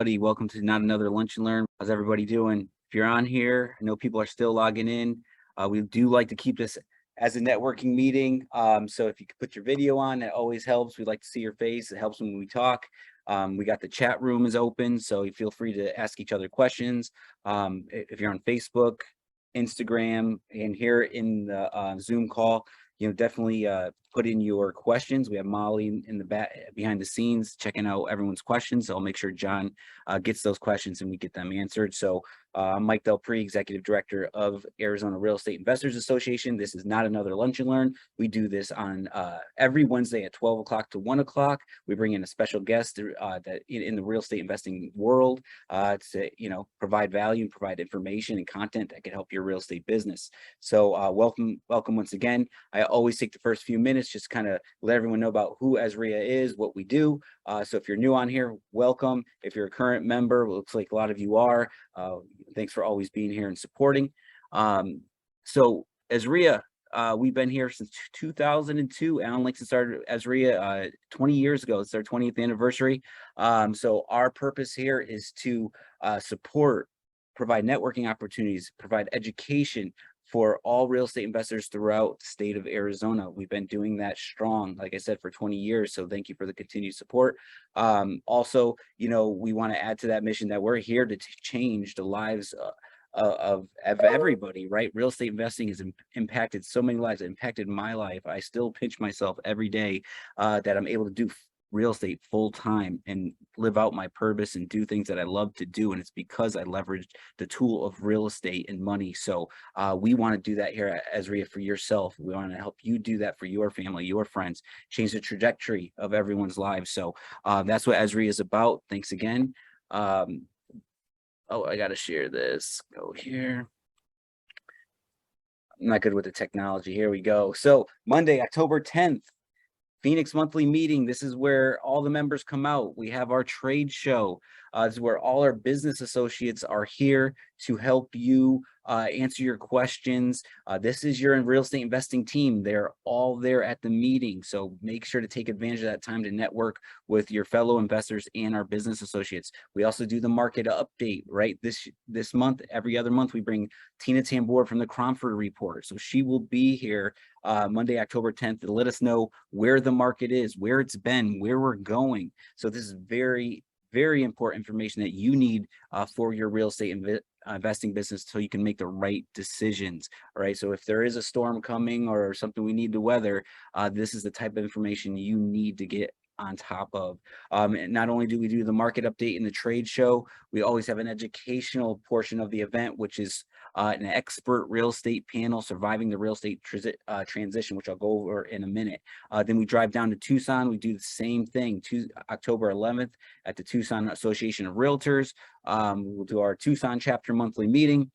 Welcome to Not Another Lunch and Learn. How's everybody doing? If you're on here, I know people are still logging in. We do like to keep this as a networking meeting. So if you could put your video on, that always helps. We like to see your face. It helps when we talk. We got the chat room is open, so you feel free to ask each other questions. If you're on Facebook, Instagram, and here in the Zoom call, definitely put in your questions. We have Molly in the back behind the scenes checking out everyone's questions. So I'll make sure John gets those questions and we get them answered. So I'm Mike Delpre, Executive Director of Arizona Real Estate Investors Association. This is Not Another Lunch and Learn. We do this on every Wednesday at 12 o'clock to 1 o'clock. We bring in a special guest that in the real estate investing world to provide value and provide information and content that can help your real estate business. So welcome once again. I always take the first few minutes just kind of let everyone know about who Azreia is, what we do. So if you're new on here, welcome. If you're a current member, it looks like a lot of you are. Thanks for always being here and supporting. So Azreia, we've been here since 2002. Alan Langston started Azreia 20 years ago. It's our 20th anniversary. So our purpose here is to support, provide networking opportunities, provide education for all real estate investors throughout the state of Arizona. We've been doing that strong, like I said, for 20 years. So thank you for the continued support. Also, we want to add to that mission that we're here to change the lives of everybody, right? Real estate investing has impacted so many lives. It impacted my life. I still pinch myself every day that I'm able to do real estate full time and live out my purpose and do things that I love to do. And it's because I leveraged the tool of real estate and money. So we want to do that here at Azreia for yourself. We want to help you do that for your family, your friends, change the trajectory of everyone's lives. So that's what Azreia is about. Thanks again. Oh, I got to share this. Go here. I'm not good with the technology. Here we go. So Monday, October 10th, Phoenix monthly meeting. This is where all the members come out. We have our trade show. This is where all our business associates are here to help you answer your questions. This is your real estate investing team. They're all there at the meeting. So make sure to take advantage of that time to network with your fellow investors and our business associates. We also do the market update, right? This month, every other month, we bring Tina Tambor from the Cromford Report. So she will be here Monday, October 10th to let us know where the market is, where it's been, where we're going. So this is very, very important information that you need for your real estate investing business so you can make the right decisions. All right. So if there is a storm coming or something we need to weather, this is the type of information you need to get on top of. And not only do we do the market update in the trade show, we always have an educational portion of the event, which is an expert real estate panel surviving the real estate transition, which I'll go over in a minute. Then we drive down to Tucson. We do the same thing, October 11th at the Tucson Association of Realtors. We'll do our Tucson chapter monthly meeting.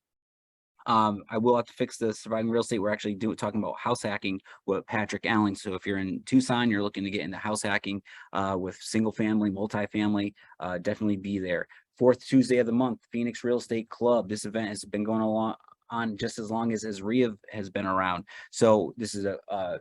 I will have to fix the surviving real estate. We're actually talking about house hacking with Patrick Allen. So if you're in Tucson, you're looking to get into house hacking with single family, multifamily, definitely be there. Fourth Tuesday of the month, Phoenix Real Estate Club. This event has been going on just as long as Azreia has been around. So this is a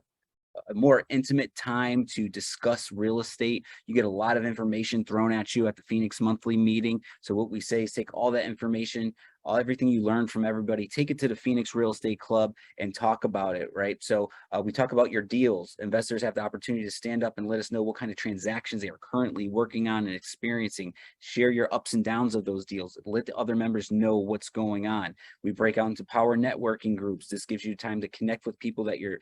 more intimate time to discuss real estate. You get a lot of information thrown at you at the Phoenix monthly meeting. So what we say is take all that information, everything you learned from everybody, take it to the Phoenix Real Estate Club and talk about it, right? So we talk about your deals. Investors have the opportunity to stand up and let us know what kind of transactions they are currently working on and experiencing. Share your ups and downs of those deals. Let the other members know what's going on. We break out into power networking groups. This gives you time to connect with people that you're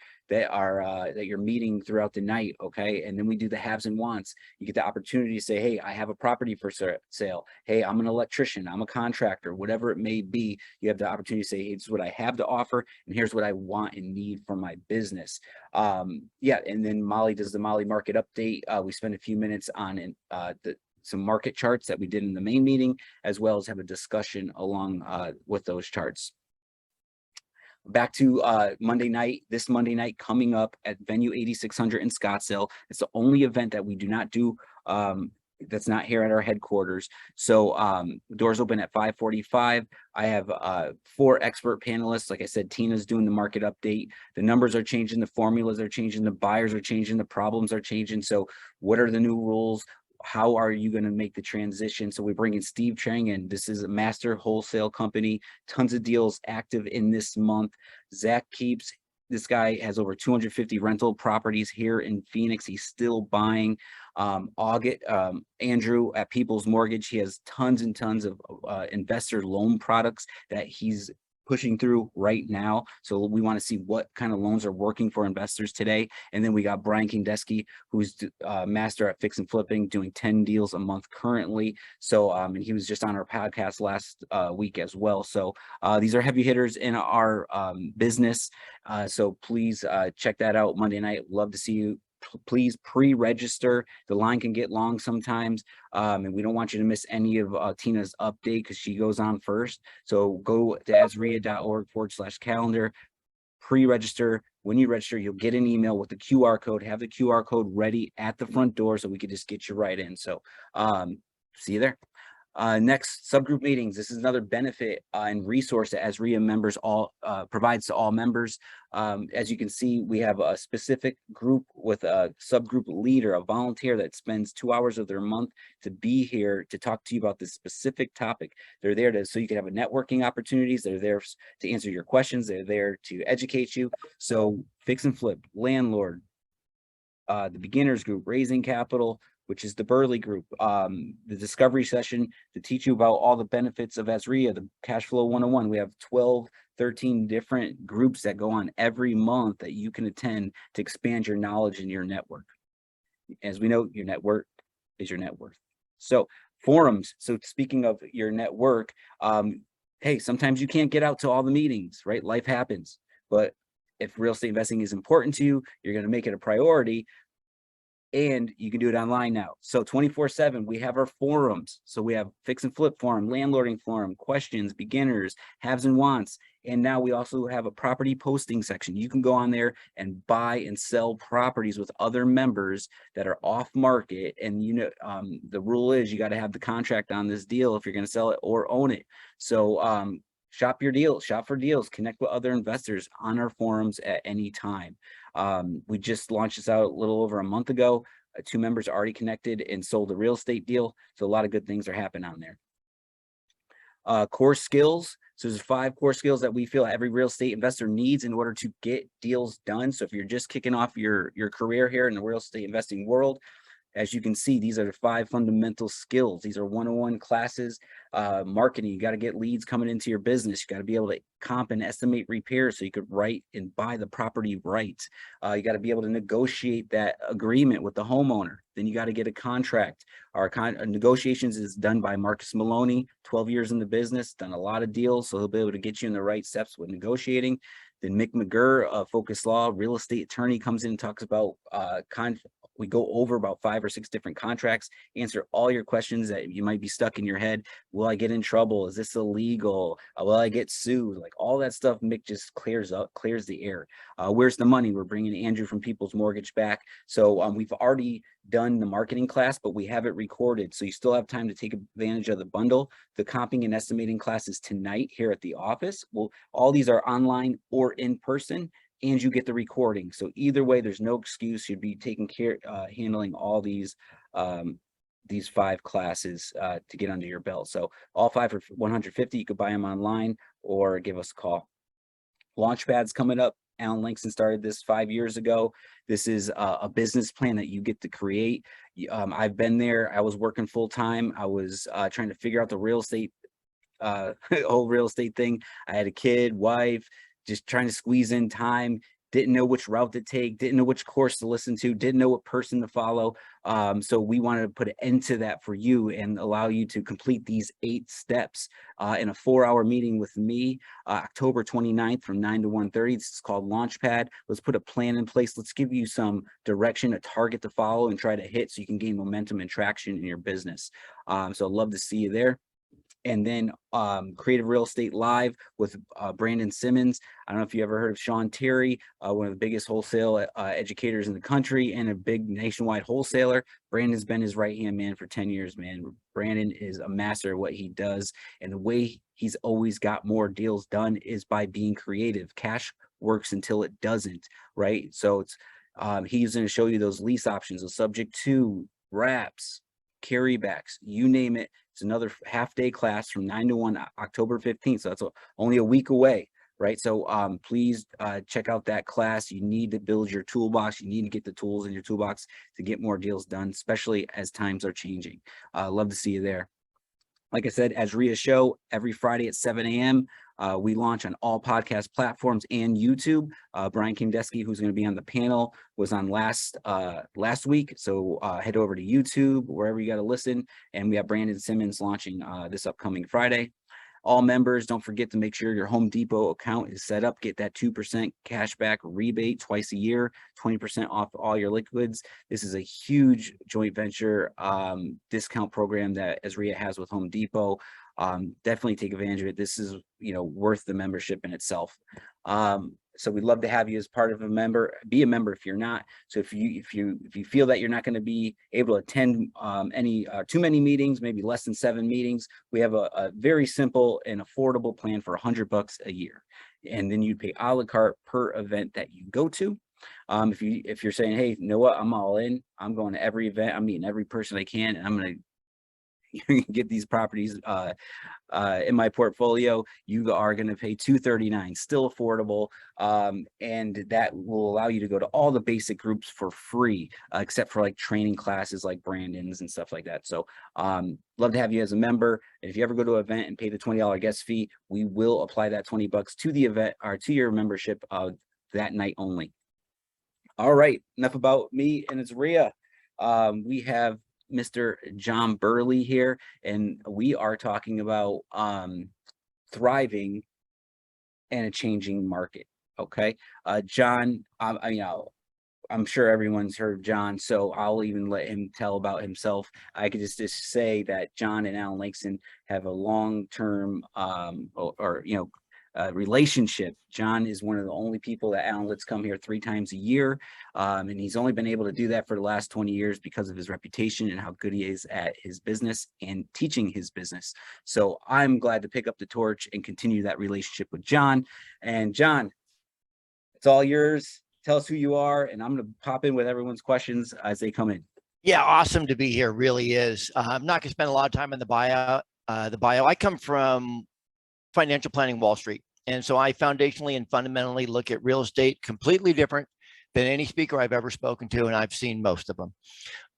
meeting throughout the night, okay? And then we do the haves and wants. You get the opportunity to say, hey, I have a property for sale. Hey, I'm an electrician. I'm a contractor, whatever it may be. You have the opportunity to say, hey, this is what I have to offer, and here's what I want and need for my business. Yeah, and then Molly does the Molly market update. We spend a few minutes on some market charts that we did in the main meeting, as well as have a discussion along with those charts. Back to Monday night, this Monday night coming up at venue 8600 in Scottsdale. It's the only event that we do not do that's not here at our headquarters. So doors open at 5:45. I have 4 expert panelists. Like I said, Tina's doing the market update. The numbers are changing, the formulas are changing, the buyers are changing, the problems are changing. So what are the new rules? how are you going to make the transition? So we bring in Steve Chang, and this is a master wholesale company, tons of deals active in this month. Zach Keeps, this guy has over 250 rental properties here in Phoenix. He's still buying. Andrew at People's Mortgage, he has tons and tons of investor loan products that he's pushing through right now. So we want to see what kind of loans are working for investors today. And then we got Brian Kindeski, who's master at fix and flipping, doing 10 deals a month currently. So and he was just on our podcast last week as well. So these are heavy hitters in our business. So please check that out Monday night. Love to see you. Please pre-register. The line can get long sometimes, and we don't want you to miss any of Tina's update because she goes on first. So go to azreia.org/calendar, pre-register. When you register, you'll get an email with the QR code. Have the QR code ready at the front door so we can just get you right in. So see you there. Next, subgroup meetings. This is another benefit and resource that Azreia members provides to all members. As you can see, we have a specific group with a subgroup leader, a volunteer that spends 2 hours of their month to be here to talk to you about this specific topic. They're there so you can have a networking opportunities. They're there to answer your questions. They're there to educate you. So fix and flip, landlord, the beginners group, raising capital, which is the Burley group, the discovery session to teach you about all the benefits of Azreia, the cash flow 101. We have 12, 13 different groups that go on every month that you can attend to expand your knowledge and your network. As we know, your network is your net worth. So forums. So speaking of your network, hey, sometimes you can't get out to all the meetings, right? Life happens. But if real estate investing is important to you, you're going to make it a priority. And you can do it online now. So 24/7, we have our forums. So we have fix and flip forum, landlording forum, questions, beginners, haves and wants. And now we also have a property posting section. You can go on there and buy and sell properties with other members that are off market. And you know, the rule is you got to have the contract on this deal if you're going to sell it or own it. So shop your deals, shop for deals, connect with other investors on our forums at any time. We just launched this out a little over a month ago. 2 members already connected and sold a real estate deal. So a lot of good things are happening on there. Core skills. So there's 5 core skills that we feel every real estate investor needs in order to get deals done. So if you're just kicking off your career here in the real estate investing world, as you can see, these are the 5 fundamental skills. These are 101 classes. Marketing, you got to get leads coming into your business. You got to be able to comp and estimate repairs so you could write and buy the property right. You got to be able to negotiate that agreement with the homeowner. Then you got to get a contract. Our negotiations is done by Marcus Maloney, 12 years in the business, done a lot of deals, so he'll be able to get you in the right steps with negotiating. Then Mick McGurr, Focus Law, real estate attorney, comes in and talks about we go over about 5 or 6 different contracts, answer all your questions that you might be stuck in your head. Will I get in trouble? Is this illegal? Will I get sued? Like all that stuff, Mick just clears the air. Where's the money? We're bringing Andrew from People's Mortgage back. So we've already done the marketing class, but we have it recorded. So you still have time to take advantage of the bundle. The comping and estimating classes tonight here at the office. Well, all these are online or in person, and you get the recording. So either way, there's no excuse. You'd be taking care, handling all these 5 classes to get under your belt. So all 5 for $150. You could buy them online or give us a call. Launchpad's coming up. Alan Langston started this 5 years ago. This is a business plan that you get to create. I've been there. I was working full time. I was trying to figure out the real estate, whole real estate thing. I had a kid, wife, just trying to squeeze in time, didn't know which route to take, didn't know which course to listen to, didn't know what person to follow. So we wanted to put an end to that for you and allow you to complete these 8 steps in a 4-hour meeting with me, October 29th from 9 to 1:30. This is called Launchpad. Let's put a plan in place. Let's give you some direction, a target to follow and try to hit so you can gain momentum and traction in your business. So I'd love to see you there. And then Creative Real Estate Live with Brandon Simmons. I don't know if you ever heard of Sean Terry, one of the biggest wholesale educators in the country and a big nationwide wholesaler. Brandon's been his right-hand man for 10 years, man. Brandon is a master at what he does. And the way he's always got more deals done is by being creative. Cash works until it doesn't, right? So it's he's going to show you those lease options, those subject to wraps, carrybacks, you name it. It's another half-day class from 9 to 1, October 15th. So that's only a week away, right? So please check out that class. You need to build your toolbox. You need to get the tools in your toolbox to get more deals done, especially as times are changing. Love to see you there. Like I said, Azreia show every Friday at 7 a.m. We launch on all podcast platforms and YouTube. Brian Kindeski, who's going to be on the panel, was on last week. So head over to YouTube, wherever you got to listen. And we have Brandon Simmons launching this upcoming Friday. All members, don't forget to make sure your Home Depot account is set up. Get that 2% cashback rebate twice a year, 20% off all your liquids. This is a huge joint venture discount program that Azreia has with Home Depot. Definitely take advantage of it. This is, worth the membership in itself. So we'd love to have you as part of a member. Be a member if you're not. So if you feel that you're not going to be able to attend any too many meetings, maybe less than 7 meetings, we have a very simple and affordable plan for $100 a year, and then you pay a la carte per event that you go to. If you're saying, hey, you know what, I'm all in, I'm going to every event, I'm meeting every person I can, and I'm going to get these properties in my portfolio, you are going to pay $239, still affordable, and that will allow you to go to all the basic groups for free, except for like training classes like Brandon's and stuff like that. So love to have you as a member. And if you ever go to an event and pay the $20 guest fee, we will apply that $20 to the event or to your membership that night only. All right, enough about me and Azreia. We have Mr. John Burley here, and we are talking about thriving in a changing market. Okay, John, I'm sure everyone's heard of John, so I'll even let him tell about himself. I could just say that John and Alan Langston have a long-term relationship. John is one of the only people that Alan lets come here 3 times a year. And he's only been able to do that for the last 20 years because of his reputation and how good he is at his business and teaching his business. So I'm glad to pick up the torch and continue that relationship with John. And John, it's all yours. Tell us who you are, and I'm going to pop in with everyone's questions as they come in. Yeah, awesome to be here. Really is. I'm not going to spend a lot of time in the bio. I come from financial planning Wall Street. And so I foundationally and fundamentally look at real estate completely different than any speaker I've ever spoken to, and I've seen most of them.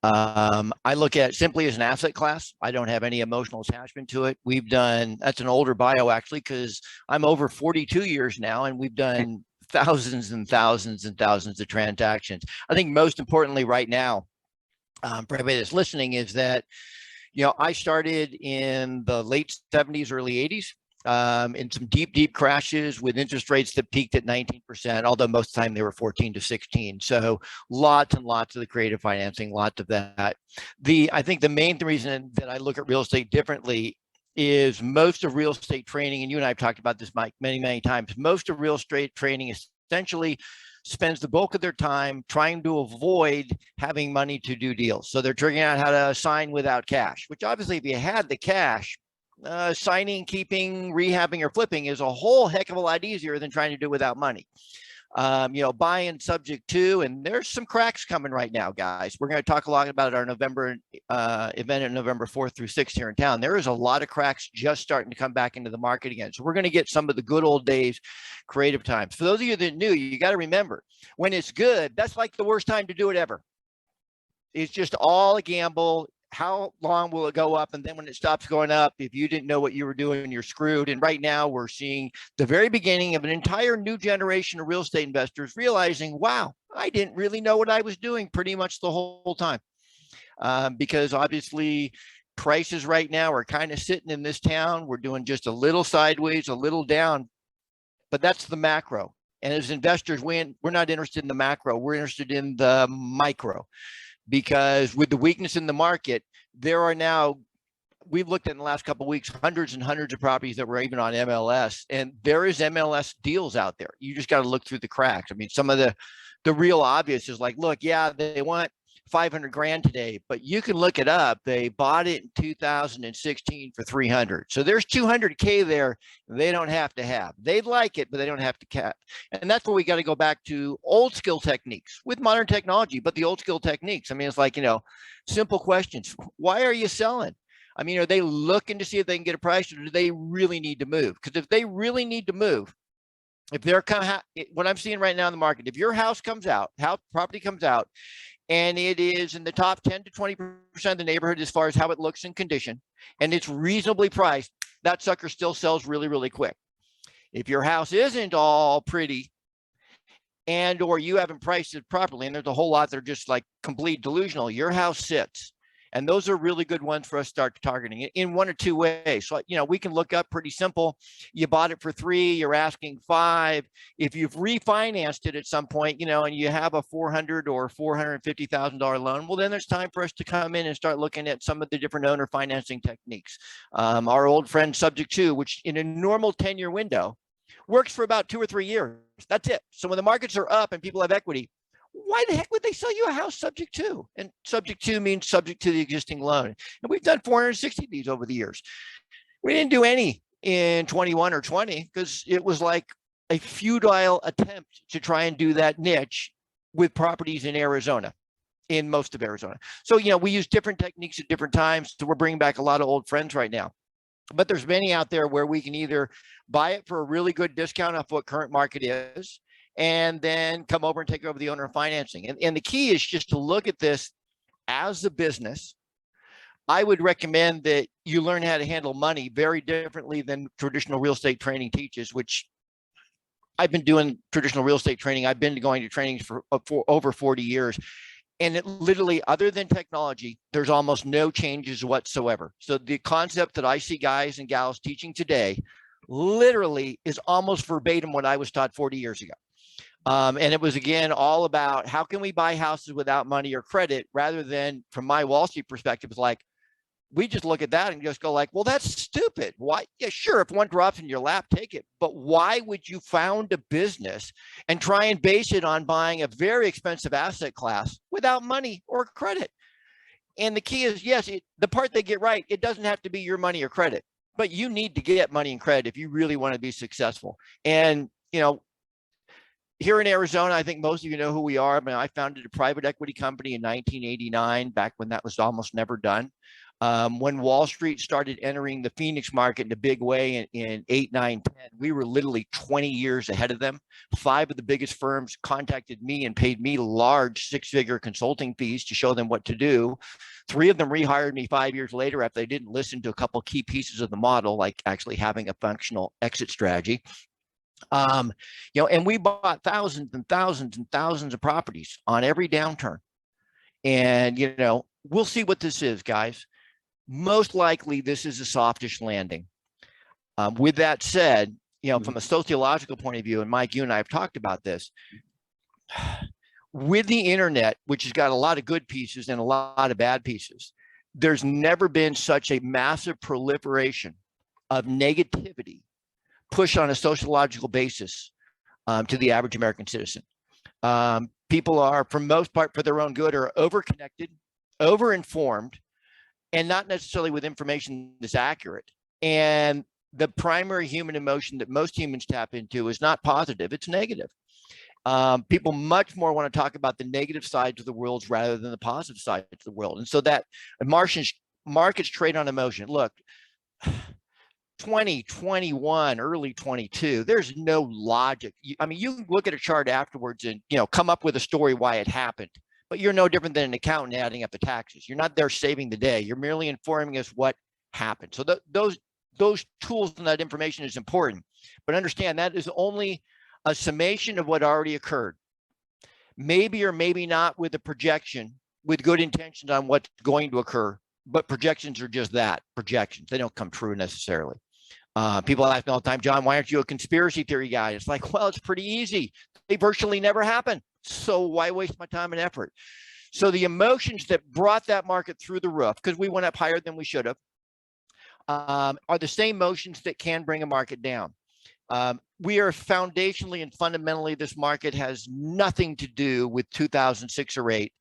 I look at it simply as an asset class. I don't have any emotional attachment to it. That's an older bio actually, because I'm over 42 years now, and we've done thousands and thousands and thousands of transactions. I think most importantly right now, for everybody that's listening, is that, I started in the late 70s, early 80s. In some deep crashes with interest rates that peaked at 19%, although most of the time they were 14 to 16. So lots and lots of the creative financing, lots of that. I think the main reason that I look at real estate differently is most of real estate training, and you and I have talked about this, Mike, many, many times, most of real estate training essentially spends the bulk of their time trying to avoid having money to do deals. So they're figuring out how to sign without cash, which obviously if you had the cash, signing, keeping, rehabbing, or flipping is a whole heck of a lot easier than trying to do without money. Buying subject to, and there's some cracks coming right now, guys. We're going to talk a lot about our November event on November 4th through 6th here in town. There is a lot of cracks just starting to come back into the market again. So we're going to get some of the good old days, creative times. For those of you that are new, you got to remember, when it's good, that's like the worst time to do it ever. It's just all a gamble. How long will it go up? And then when it stops going up, if you didn't know what you were doing, you're screwed. And right now we're seeing the very beginning of an entire new generation of real estate investors realizing, wow, I didn't really know what I was doing pretty much the whole time. Because obviously prices right now are kind of sitting in this town. We're doing just a little sideways, a little down, but that's the macro. And as investors, we're not interested in the macro. We're interested in the micro. Because with the weakness in the market, there are now, we've looked at in the last couple of weeks, hundreds and hundreds of properties that were even on MLS, and there is MLS deals out there. You just got to look through the cracks. I mean, some of the real obvious is like, look, yeah, they want 500 grand today, but you can look it up. They bought it in 2016 for 300. So there's 200K there. They don't have to have. They'd like it, but they don't have to cap. And that's where we got to go back to old skill techniques with modern technology, but the old skill techniques. I mean, it's like, simple questions. Why are you selling? I mean, are they looking to see if they can get a price, or do they really need to move? Because if they really need to move, if they're what I'm seeing right now in the market, if your house property comes out, and it is in the top 10 to 20% of the neighborhood as far as how it looks in condition, and it's reasonably priced, that sucker still sells really, really quick. If your house isn't all pretty, and or you haven't priced it properly, and there's a whole lot that are just like complete delusional, your house sits. And those are really good ones for us to start targeting it in one or two ways. So, we can look up pretty simple. You bought it for 3, you're asking 5. If you've refinanced it at some point, and you have a $400,000 or $450,000 loan, well, then there's time for us to come in and start looking at some of the different owner financing techniques. Our old friend Subject 2, which in a normal 10-year window works for about 2 or 3 years. That's it. So when the markets are up and people have equity, why the heck would they sell you a house subject to? And subject to means subject to the existing loan. And we've done 460 of these over the years. We didn't do any in 21 or 20 because it was like a futile attempt to try and do that niche with properties in Arizona, in most of Arizona. So, we use different techniques at different times. So we're bringing back a lot of old friends right now. But there's many out there where we can either buy it for a really good discount off what current market is, and then come over and take over the owner financing. And the key is just to look at this as a business. I would recommend that you learn how to handle money very differently than traditional real estate training teaches, which I've been doing traditional real estate training. I've been going to trainings for over 40 years. And it literally, other than technology, there's almost no changes whatsoever. So the concept that I see guys and gals teaching today literally is almost verbatim what I was taught 40 years ago. And it was, again, all about how can we buy houses without money or credit, rather than, from my Wall Street perspective, it's like, we just look at that and just go like, well, that's stupid. Why? Yeah, sure. If one drops in your lap, take it. But why would you found a business and try and base it on buying a very expensive asset class without money or credit? And the key is, yes, the part they get right, it doesn't have to be your money or credit, but you need to get money and credit if you really want to be successful. And, here in Arizona, I think most of you know who we are. I mean, I founded a private equity company in 1989, back when that was almost never done. When Wall Street started entering the Phoenix market in a big way in 8, 9, 10, we were literally 20 years ahead of them. 5 of the biggest firms contacted me and paid me large 6-figure consulting fees to show them what to do. 3 of them rehired me 5 years later after they didn't listen to a couple of key pieces of the model, like actually having a functional exit strategy. And we bought thousands and thousands and thousands of properties on every downturn. And, we'll see what this is, guys. Most likely this is a softish landing. With that said, from a sociological point of view, and Mike, you and I have talked about this, with the internet, which has got a lot of good pieces and a lot of bad pieces, there's never been such a massive proliferation of negativity pushed on a sociological basis to the average American citizen. People are, for most part, for their own good, are overconnected, overinformed, and not necessarily with information that's accurate. And the primary human emotion that most humans tap into is not positive, it's negative. People much more want to talk about the negative sides of the world rather than the positive sides of the world. And so that markets trade on emotion. Look, 2021, early 22, there's no logic. You can look at a chart afterwards and, come up with a story why it happened, but you're no different than an accountant adding up the taxes. You're not there saving the day. You're merely informing us what happened. So those tools and that information is important, but understand that is only a summation of what already occurred. Maybe or maybe not with a projection, with good intentions on what's going to occur, but projections are just that, projections. They don't come true necessarily. People ask me all the time, John, why aren't you a conspiracy theory guy? It's like, well, it's pretty easy. They virtually never happen. So why waste my time and effort? So the emotions that brought that market through the roof, because we went up higher than we should have, are the same emotions that can bring a market down. We are foundationally and fundamentally, this market has nothing to do with 2006 or 8.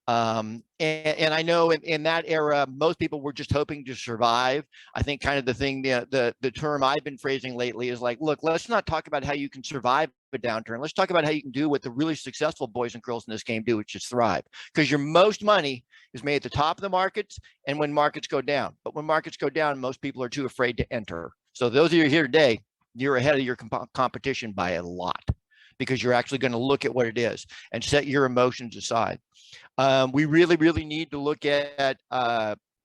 And I know in that era, most people were just hoping to survive. I think kind of the thing, the term I've been phrasing lately is like, look, let's not talk about how you can survive a downturn. Let's talk about how you can do what the really successful boys and girls in this game do, which is thrive. Because your most money is made at the top of the markets and when markets go down. But when markets go down, most people are too afraid to enter. So those of you here today, you're ahead of your competition by a lot because you're actually going to look at what it is and set your emotions aside. We really, really need to look at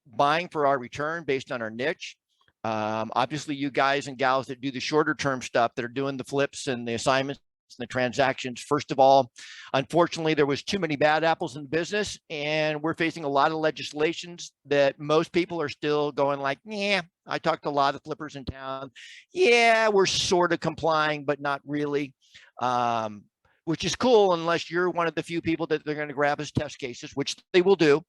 buying for our return based on our niche. Obviously, you guys and gals that do the shorter term stuff that are doing the flips and the assignments and the transactions. First of all, unfortunately, there was too many bad apples in the business, and we're facing a lot of legislations that most people are still going like, yeah, I talked to a lot of flippers in town. Yeah, we're sort of complying, but not really. Which is cool unless you're one of the few people that they're going to grab as test cases, which they will do,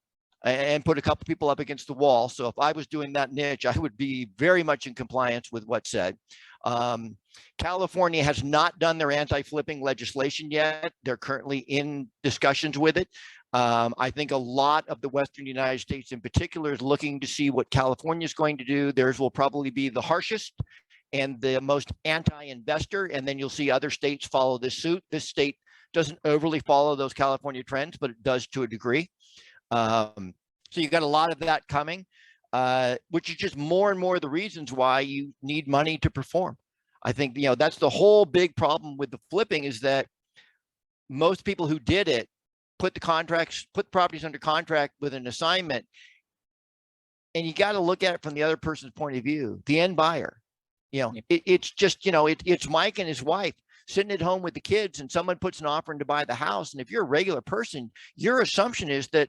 and put a couple people up against the wall. So if I was doing that niche, I would be very much in compliance with what's said. California has not done their anti-flipping legislation yet. They're currently in discussions with it. I think a lot of the Western United States in particular is looking to see what California is going to do. Theirs will probably be the harshest and the most anti-investor, and then you'll see other states follow this suit. This state doesn't overly follow those California trends, but it does to a degree. So you got a lot of that coming, which is just more and more the reasons why you need money to perform. I think, that's the whole big problem with the flipping is that most people who did it put properties under contract with an assignment, and you got to look at it from the other person's point of view, the end buyer. It's just, it's Mike and his wife sitting at home with the kids and someone puts an offer in to buy the house. And if you're a regular person, your assumption is that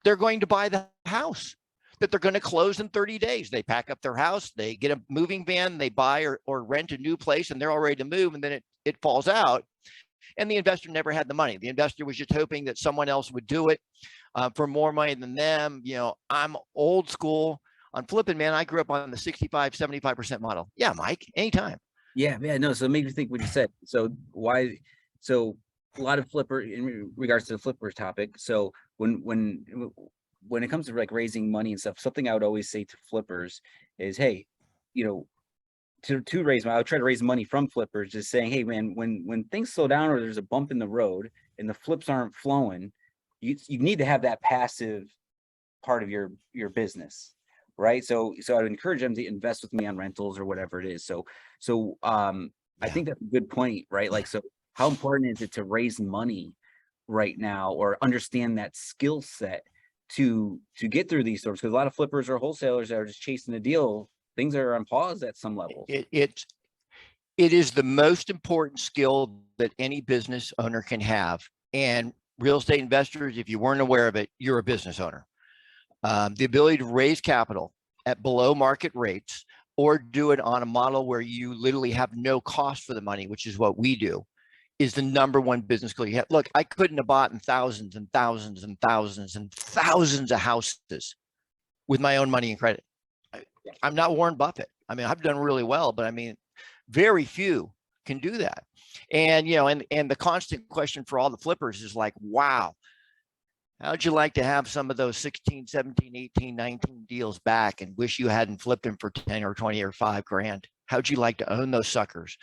they're going to buy the house, that they're going to close in 30 days. They pack up their house, they get a moving van, they buy or rent a new place, and they're all ready to move. And then it falls out. And the investor never had the money. The investor was just hoping that someone else would do it for more money than them. I'm old school. On flipping, man, I grew up on the 65, 75% model. Yeah, Mike, anytime. Yeah, no. So it made me think what you said. So a lot of flipper in regards to the flipper topic. So when it comes to like raising money and stuff, something I would always say to flippers is, hey, to raise money, I would try to raise money from flippers, just saying, hey man, when things slow down or there's a bump in the road and the flips aren't flowing, you need to have that passive part of your business. Right. So I would encourage them to invest with me on rentals or whatever it is. So I think that's a good point, right? Like, so how important is it to raise money right now or understand that skill set to get through these storms? Because a lot of flippers or wholesalers that are just chasing the deal, things are on pause at some level. It is the most important skill that any business owner can have. And real estate investors, if you weren't aware of it, you're a business owner. The ability to raise capital at below market rates or do it on a model where you literally have no cost for the money, which is what we do, is the number one business skill you have. Look, I couldn't have bought in thousands and thousands and thousands and thousands of houses with my own money and credit. I'm not Warren Buffett. I mean, I've done really well, but I mean, very few can do that. And, and the constant question for all the flippers is like, wow, how'd you like to have some of those 16, 17, 18, 19 deals back and wish you hadn't flipped them for 10 or 20 or $5,000? How'd you like to own those suckers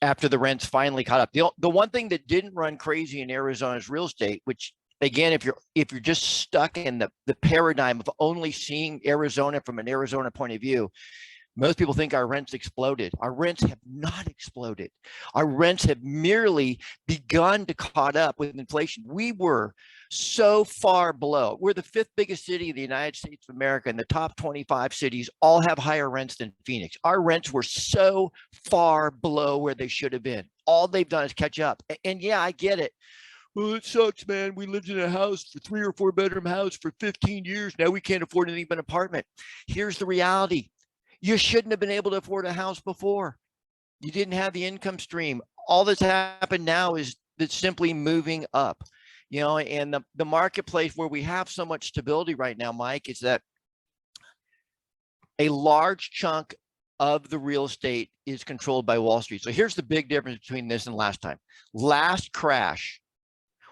after the rents finally caught up? The one thing that didn't run crazy in Arizona's real estate, which again, if you're just stuck in the paradigm of only seeing Arizona from an Arizona point of view, most people think our rents exploded. Our rents have not exploded. Our rents have merely begun to caught up with inflation. We were so far below. We're the 5th biggest city in the United States of America, and the top 25 cities all have higher rents than Phoenix. Our rents were so far below where they should have been. All they've done is catch up. And yeah, I get it. Well, it sucks, man. We lived in a house, for 3 or 4 bedroom house for 15 years. Now we can't afford anything but an apartment. Here's the reality. You shouldn't have been able to afford a house before. You didn't have the income stream. All that's happened now is that's simply moving up. And the marketplace where we have so much stability right now, Mike, is that a large chunk of the real estate is controlled by Wall Street. So here's the big difference between this and last time. Last crash,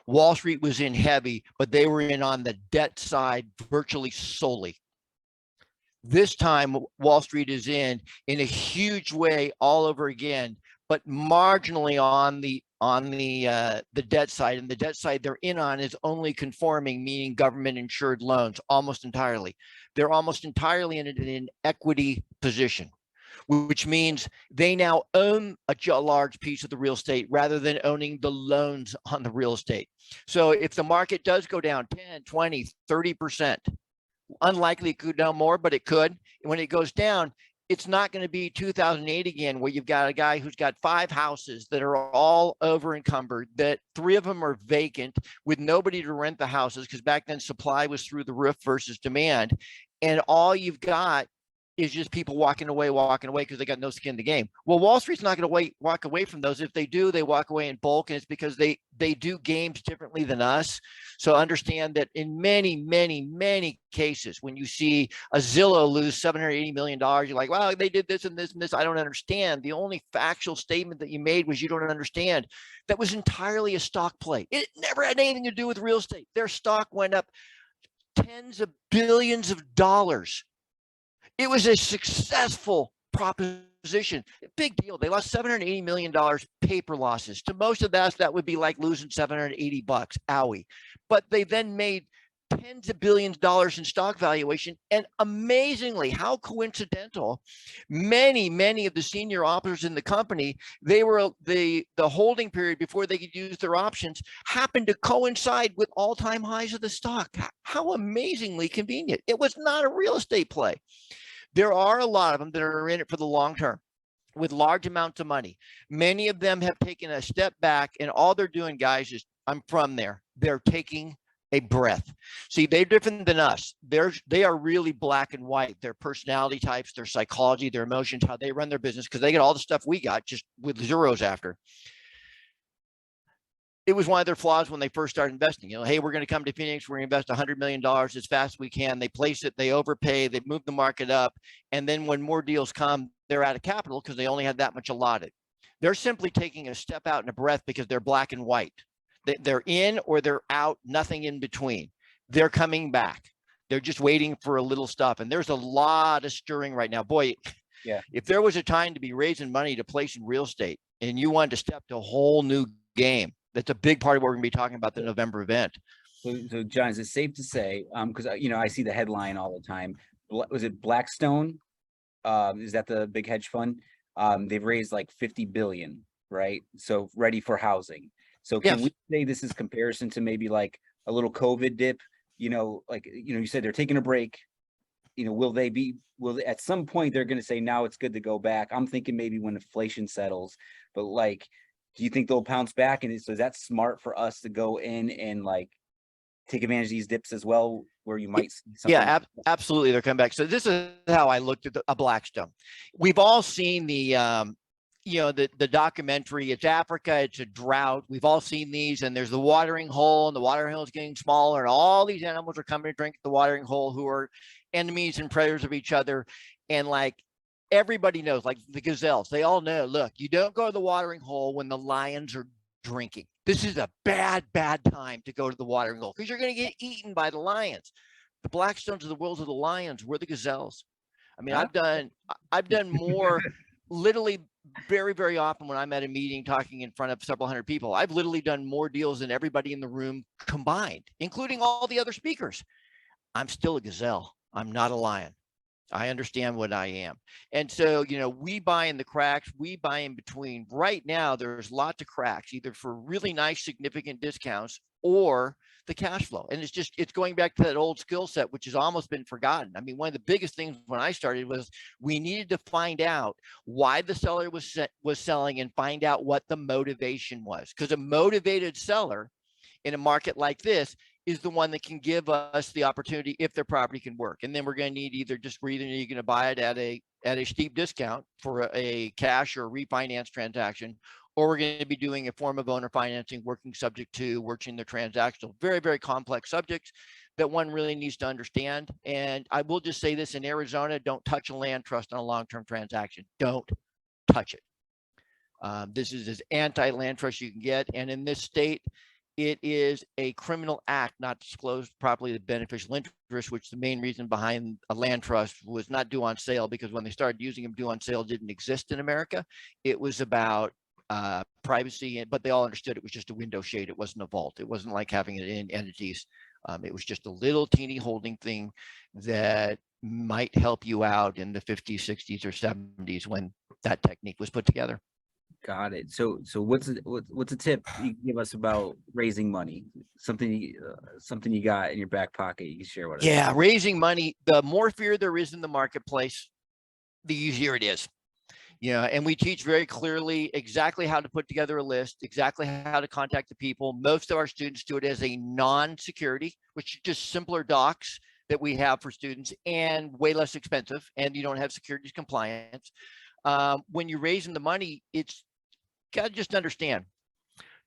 Wall Street was in heavy, but they were in on the debt side virtually solely. This time, Wall Street is in a huge way all over again, but marginally on the debt side. And the debt side they're in on is only conforming, meaning government insured loans, almost entirely. They're almost entirely in an equity position, which means they now own a large piece of the real estate rather than owning the loans on the real estate. So if the market does go down 10, 20, 30%, unlikely it could go down more, but it could. When it goes down, it's not going to be 2008 again, where you've got a guy who's got 5 houses that are all over encumbered, that 3 of them are vacant with nobody to rent the houses, because back then supply was through the roof versus demand. And all you've got is just people walking away because they got no skin in the game. Well, Wall Street's not going to walk away from those. If they do, they walk away in bulk, and it's because they do games differently than us. So understand that in many, many, many cases, when you see a Zillow lose $780 million, you're like, well, they did this and this and this. I don't understand. The only factual statement that you made was you don't understand. That was entirely a stock play. It never had anything to do with real estate. Their stock went up tens of billions of dollars. It was a successful proposition. Big deal. They lost $780 million paper losses. To most of us, that would be like losing $780. Owie. But they then made tens of billions of dollars in stock valuation. And amazingly, how coincidental, many of the senior officers in the company, they were the holding period before they could use their options happened to coincide with all-time highs of the stock. How amazingly convenient. It was not a real estate play. There are a lot of them that are in it for the long term with large amounts of money. Many of them have taken a step back, and all they're doing, guys, is I'm from there. They're taking a breath. See, they're different than us. They are really black and white. Their personality types, their psychology, their emotions, how they run their business, because they get all the stuff we got just with zeros after. It was one of their flaws when they first started investing. Hey, we're going to come to Phoenix. We're going to invest $100 million as fast as we can. They place it. They overpay. They move the market up. And then when more deals come, they're out of capital because they only had that much allotted. They're simply taking a step out and a breath because they're black and white. They're in or they're out, nothing in between. They're coming back. They're just waiting for a little stuff. And there's a lot of stirring right now. Boy, yeah. If there was a time to be raising money to place in real estate and you wanted to step to a whole new game, that's a big part of what we're going to be talking about the November event. So John, is it safe to say, because I see the headline all the time. Was it Blackstone? Is that the big hedge fund? They've raised like 50 billion, right? So ready for housing. So can we say this is comparison to maybe like a little COVID dip? You said they're taking a break. Will they at some point they're going to say now it's good to go back? I'm thinking maybe when inflation settles, but like, do you think they'll bounce back? And so is that smart for us to go in and like take advantage of these dips as well, where you might see something? Yeah, absolutely. They're coming back. So this is how I looked at a Blackstone. We've all seen the documentary. It's Africa. It's a drought. We've all seen these, and there's the watering hole, and the watering hole is getting smaller, and all these animals are coming to drink the watering hole, who are enemies and predators of each other. And like, everybody knows, like the gazelles, they all know, look, you don't go to the watering hole when the lions are drinking. This is a bad time to go to the watering hole because you're going to get eaten by the lions. The Blackstones of the world are the lions. We're the gazelles. I mean, I've done more literally very, very often when I'm at a meeting talking in front of several hundred people. I've literally done more deals than everybody in the room combined, including all the other speakers. I'm still a gazelle. I'm not a lion. I understand what I am. And so, we buy in the cracks, we buy in between. Right now, there's lots of cracks, either for really nice, significant discounts or the cash flow. And it's going back to that old skill set, which has almost been forgotten. I mean, one of the biggest things when I started was we needed to find out why the seller was selling and find out what the motivation was. Because a motivated seller in a market like this is the one that can give us the opportunity if their property can work. And then we're going to need you're going to buy it at a steep discount for a cash or refinance transaction, or we're going to be doing a form of owner financing, working subject to, working the transactional. Very, very complex subjects that one really needs to understand. And I will just say this: in Arizona, don't touch a land trust on a long-term transaction. Don't touch it. This is as anti-land trust you can get. And in this state, it is a criminal act not to disclose properly the beneficial interest, which the main reason behind a land trust was not due on sale, because when they started using them, due on sale didn't exist in America. It was about privacy, but they all understood it was just a window shade. It wasn't a vault. It wasn't like having it in entities. It was just a little teeny holding thing that might help you out in the 50s, 60s, or 70s when that technique was put together. Got it. So what's a tip you can give us about raising money? Something you got in your back pocket you can share with us. Yeah, raising money. The more fear there is in the marketplace, the easier it is. Yeah, and we teach very clearly exactly how to put together a list, exactly how to contact the people. Most of our students do it as a non-security, which is just simpler docs that we have for students and way less expensive, and you don't have securities compliance. When you're raising the money, it's got to just understand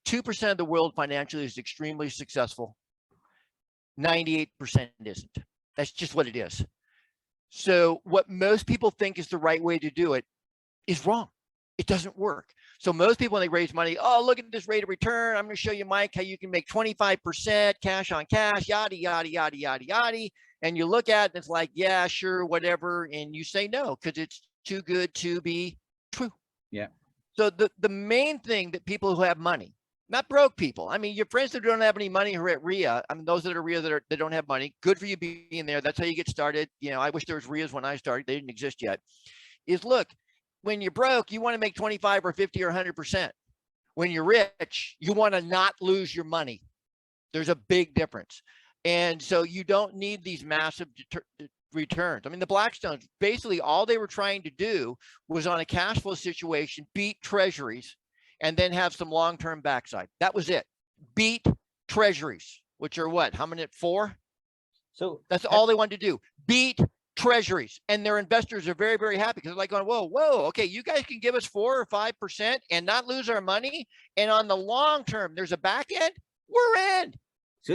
2% of the world financially is extremely successful. 98% isn't. That's just what it is. So what most people think is the right way to do it is wrong. It doesn't work. So most people, when they raise money, oh, look at this rate of return. I'm going to show you, Mike, how you can make 25% cash on cash, yada, yada, yada, yada, yada. And you look at it and it's like, yeah, sure, whatever. And you say no, because it's too good to be true. Yeah. So the main thing that people who have money, not broke people. I mean, your friends that don't have any money who are at RIA, I mean, those that are RIA that don't have money, good for you being there. That's how you get started. You know, I wish there was RIAs when I started. They didn't exist yet. Is look, when you're broke, you want to make 25 or 50 or 100%. When you're rich, you want to not lose your money. There's a big difference. And so you don't need these massive returns. I mean, the Blackstones, basically all they were trying to do was on a cash flow situation, beat treasuries and then have some long-term backside. That was it. Beat treasuries, which are what? How many at 4? So that's all they wanted to do. Beat treasuries, and their investors are very, very happy because they're like going, whoa, okay, you guys can give us 4 or 5% and not lose our money. And on the long term, there's a back end, we're in.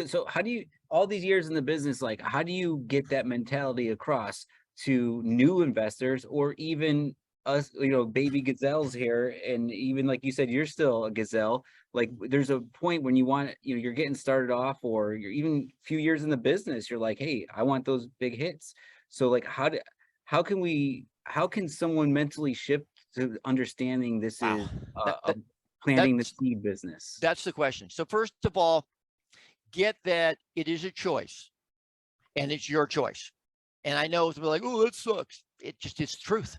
So how do you, all these years in the business, like how do you get that mentality across to new investors or even us, you know, baby gazelles here? And even like you said, you're still a gazelle. Like there's a point when you want, you know, you're getting started off or you're even a few years in the business, you're like, hey, I want those big hits. So like, how can someone mentally shift to understanding this is planting the seed business? That's the question. So first of all, get that it is a choice and it's your choice. And I know it's like, oh, that sucks. It's the truth.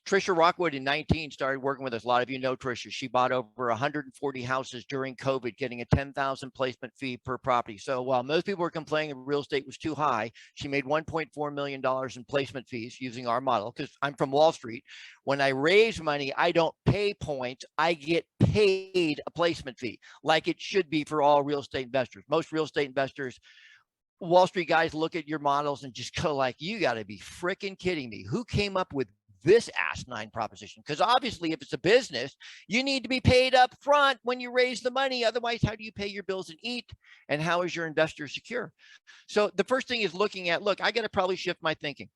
Trisha Rockwood in 19 started working with us. A lot of you know Trisha. She bought over 140 houses during COVID, getting a $10,000 placement fee per property. So while most people were complaining real estate was too high, she made $1.4 million in placement fees using our model. Because I'm from Wall Street. When I raise money, I don't pay points. I get paid a placement fee, like it should be for all real estate investors. Most real estate investors, Wall Street guys, look at your models and just go like, you got to be freaking kidding me. Who came up with this asinine proposition? Because obviously if it's a business, you need to be paid up front when you raise the money. Otherwise, how do you pay your bills and eat? And how is your investor secure? So the first thing is looking at, look, I got to probably shift my thinking.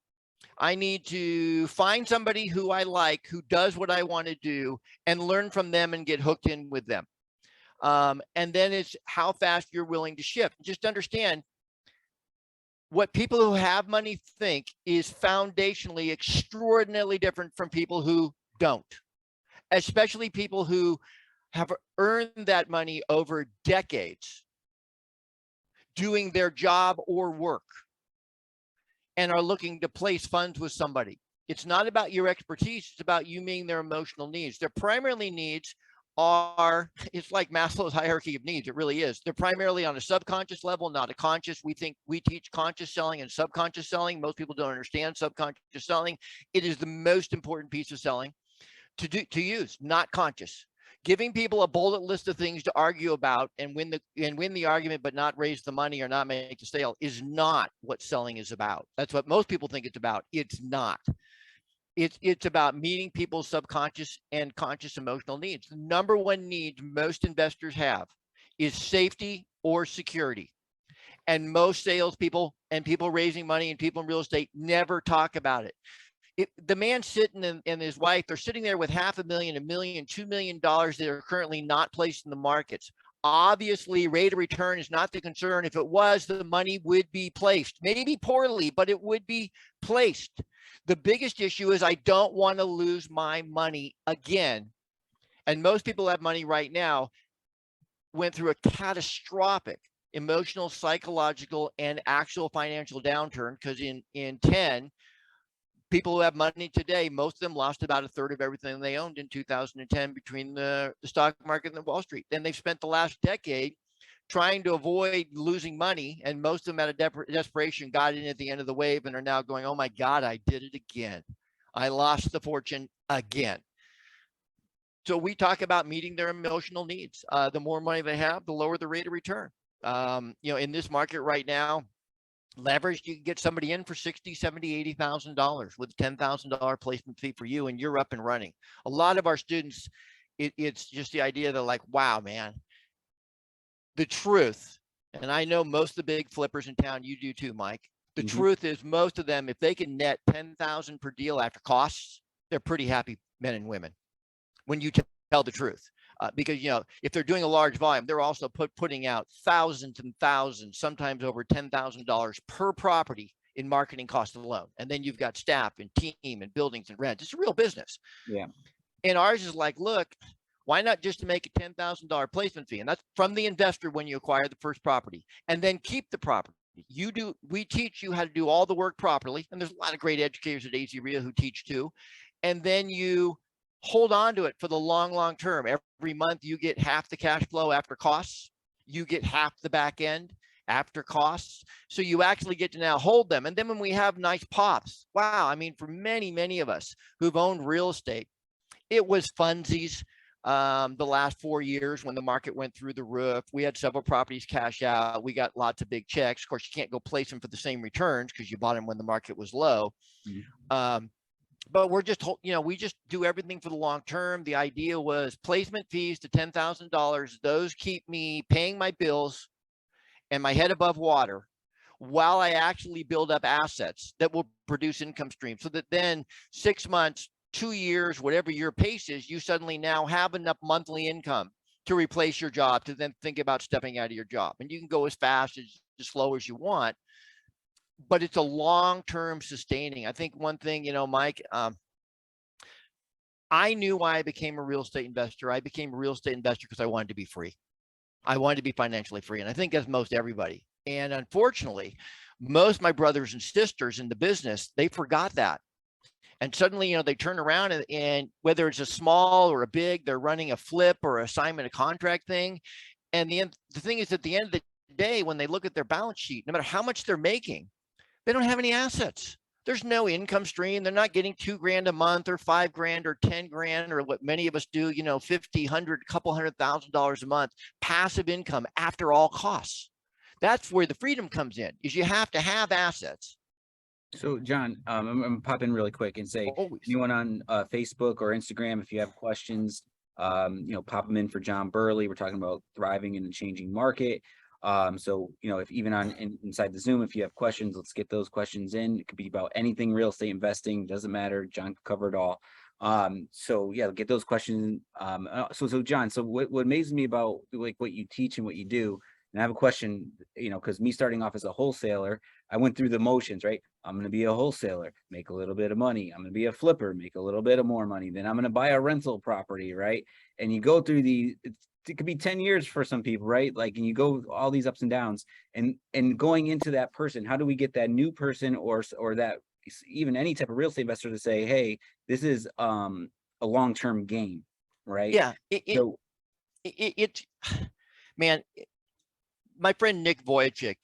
I need to find somebody who I like, who does what I want to do, and learn from them and get hooked in with them. And then it's how fast you're willing to shift. Just understand, what people who have money think is foundationally extraordinarily different from people who don't, especially people who have earned that money over decades doing their job or work and are looking to place funds with somebody. It's not about your expertise. It's about you meeting their emotional needs. Their primary needs are, it's like Maslow's hierarchy of needs. It really is. They're primarily on a subconscious level, not a conscious. We teach conscious selling and subconscious selling. Most people don't understand subconscious selling. It is the most important piece of selling to use, not conscious. Giving people a bullet list of things to argue about and win the argument, but not raise the money or not make the sale is not what selling is about. That's what most people think it's about. It's not. It's about meeting people's subconscious and conscious emotional needs. The number one need most investors have is safety or security. And most salespeople and people raising money and people in real estate never talk about it. The man sitting and his wife, they're sitting there with $500,000, $1 million, $2 million that are currently not placed in the markets. Obviously, rate of return is not the concern. If it was, the money would be placed, maybe poorly, but it would be placed. The biggest issue is I don't want to lose my money again. And most people who have money right now went through a catastrophic emotional, psychological, and actual financial downturn, because in 10, people who have money today, most of them lost about a third of everything they owned in 2010 between the stock market and the Wall Street. Then they've spent the last decade trying to avoid losing money, and most of them out of desperation got in at the end of the wave and are now going, oh my God, I did it again. I lost the fortune again. So we talk about meeting their emotional needs. The more money they have, the lower the rate of return. In this market right now, leveraged, you can get somebody in for $60,000, $70,000, $80,000 with a $10,000 placement fee for you, and you're up and running. A lot of our students, it's just the idea that like, wow, man, the truth, and I know most of the big flippers in town, you do too, Mike. The truth is most of them, if they can net 10,000 per deal after costs, they're pretty happy men and women when you tell the truth. Because, if they're doing a large volume, they're also putting out thousands and thousands, sometimes over $10,000 per property in marketing costs alone. And then you've got staff and team and buildings and rent. It's a real business. Yeah. And ours is like, look, why not just make a $10,000 placement fee? And that's from the investor when you acquire the first property, and then keep the property. We teach you how to do all the work properly. And there's a lot of great educators at Azreia who teach too. And then you hold on to it for the long term. Every month you get half the cash flow after costs. You get half the back end after costs. So you actually get to now hold them. And then when we have nice pops, wow, I mean, for many of us who've owned real estate, it was funsies. The last 4 years when the market went through the roof, we had several properties cash out. We got lots of big checks. Of course, you can't go place them for the same returns because you bought them when the market was low. But we're just, we just do everything for the long term. The idea was placement fees to $10,000. Those keep me paying my bills and my head above water while I actually build up assets that will produce income streams, so that then 6 months, 2 years, whatever your pace is, you suddenly now have enough monthly income to replace your job, to then think about stepping out of your job. And you can go as fast as slow as you want, but it's a long-term sustaining. I think one thing, Mike, I knew why I became a real estate investor. I became a real estate investor because I wanted to be free. I wanted to be financially free. And I think that's most everybody. And unfortunately, most of my brothers and sisters in the business, they forgot that. And suddenly, they turn around and whether it's a small or a big, they're running a flip or assignment, a contract thing. And the thing is, at the end of the day, when they look at their balance sheet, no matter how much they're making, they don't have any assets. There's no income stream. They're not getting $2,000 a month or $5,000 or $10,000 or what many of us do, 50, 100, couple $100,000 a month, passive income after all costs. That's where the freedom comes in, is you have to have assets. So John, I'm gonna pop in really quick and say, anyone on Facebook or Instagram, if you have questions, pop them in for John Burley. We're talking about thriving in a changing market. So, if even inside the Zoom, if you have questions, let's get those questions in. It could be about anything real estate investing, doesn't matter. John covered it all. So yeah, get those questions. So John, so what amazes me about like what you teach and what you do, and I have a question, because me starting off as a wholesaler, I went through the motions, right? I'm going to be a wholesaler, make a little bit of money. I'm going to be a flipper, make a little bit of more money. Then I'm going to buy a rental property, right? And you go through it could be 10 years for some people, right? Like, and you go all these ups and downs, and going into that person, how do we get that new person or that even any type of real estate investor to say, hey, this is a long-term game, right? Yeah. Man, my friend Nick Vujicic,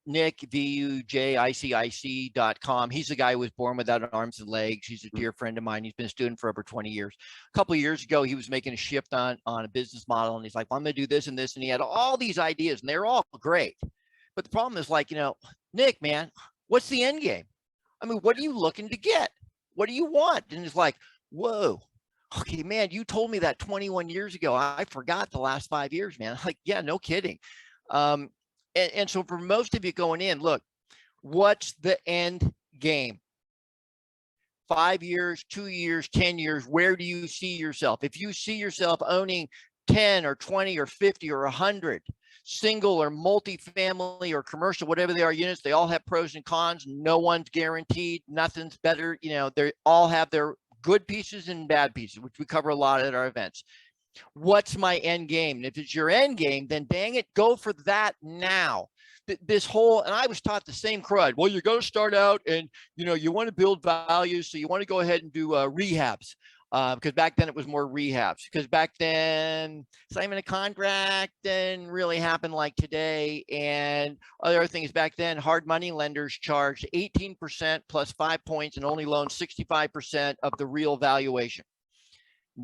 Nick, VUJICIC.com. He's the guy who was born without arms and legs. He's a dear friend of mine. He's been a student for over 20 years. A couple of years ago, he was making a shift on a business model. And he's like, well, I'm going to do this and this. And he had all these ideas, and they're all great. But the problem is, like, Nick, man, what's the end game? I mean, what are you looking to get? What do you want? And it's like, whoa. Okay, man, you told me that 21 years ago. I forgot the last 5 years, man. Like, yeah, no kidding. And so for most of you going in, look, what's the end game? 5 years, 2 years, 10 years, where do you see yourself? If you see yourself owning 10 or 20 or 50 or 100 single or multi-family or commercial, whatever they are units, they all have pros and cons. No one's guaranteed. Nothing's better. You know, they all have their good pieces and bad pieces, which we cover a lot at our events. What's my end game? And if it's your end game, then dang it, go for that now. This whole, and I was taught the same crud. Well, you're going to start out and, you know, you want to build value. So you want to go ahead and do rehabs. Because back then it was more rehabs. Because back then, signing a contract didn't really happen like today. And other thing is back then, hard money lenders charged 18% plus 5 points and only loaned 65% of the real valuation.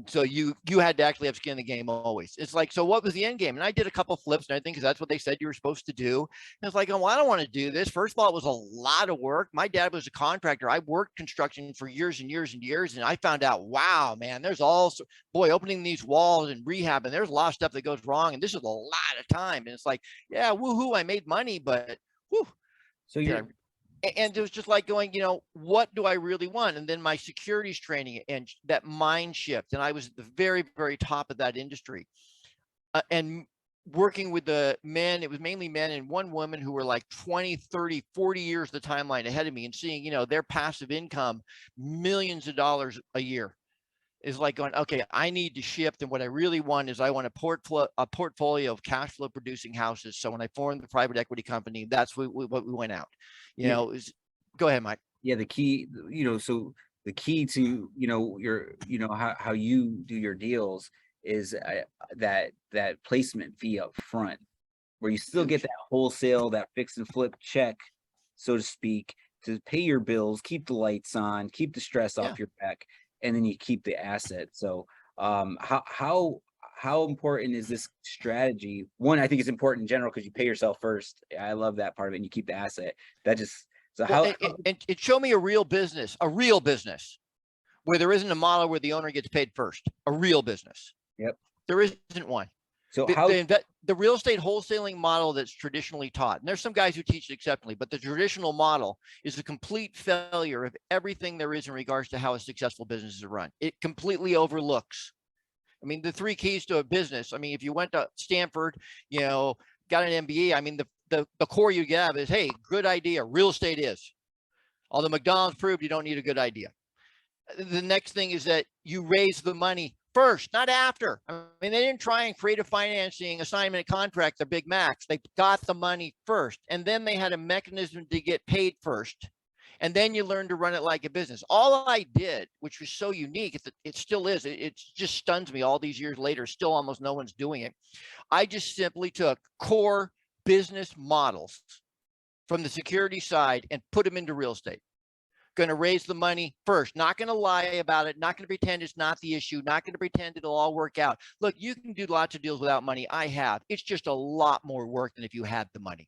So you had to actually have skin in the game always. It's like, so what was the end game? And I did a couple flips and everything because that's what they said you were supposed to do. And it's like, oh, well, I don't want to do this. First of all, it was a lot of work. My dad was a contractor. I worked construction for years and years and years. And I found out, wow, man, there's also, boy, opening these walls and rehab, and there's a lot of stuff that goes wrong. And this is a lot of time. And it's like, yeah, woohoo, I made money, but whew. So you're, And it was just like going, you know, what do I really want? And then my securities training and that mind shift. And I was at the very, very top of that industry. And working with the men, it was mainly men and one woman who were like 20, 30, 40 years the timeline ahead of me, and seeing, you know, their passive income, millions of dollars a year, is like going, okay, I need to shift. And what I really want is I want a portfolio of cash flow producing houses. So when I formed the private equity company, that's what we went out, you know, go ahead, Mike. Yeah. The key, you know, so the key to, you know, how you do your deals is that placement fee up front, where you still get that wholesale, that fix and flip check, so to speak, to pay your bills, keep the lights on, keep the stress off your back, and then you keep the asset. So how important is this strategy? One, I think it's important in general because you pay yourself first. I love that part of it, and you keep the asset. That just, so well, it showed me a real business where there isn't a model where the owner gets paid first. A real business. Yep. There isn't one. So the real estate wholesaling model that's traditionally taught, and there's some guys who teach it exceptionally, but the traditional model is a complete failure of everything there is in regards to how a successful business is run. It completely overlooks, I mean, the 3 keys to a business. I mean, if you went to Stanford, you know, got an MBA, I mean, the core you get is, hey, good idea, real estate is. Although McDonald's proved you don't need a good idea. The next thing is that you raise the money first, not after. I mean, they didn't try and create a financing assignment contract, the Big Macs. They got the money first, and then they had a mechanism to get paid first. And then you learn to run it like a business. All I did, which was so unique, it still is, it just stuns me all these years later, still almost no one's doing it. I just simply took core business models from the security side and put them into real estate. Going to raise the money first, not going to lie about it, not going to pretend it's not the issue, not going to pretend it'll all work out. Look, you can do lots of deals without money. I have. It's just a lot more work than if you had the money.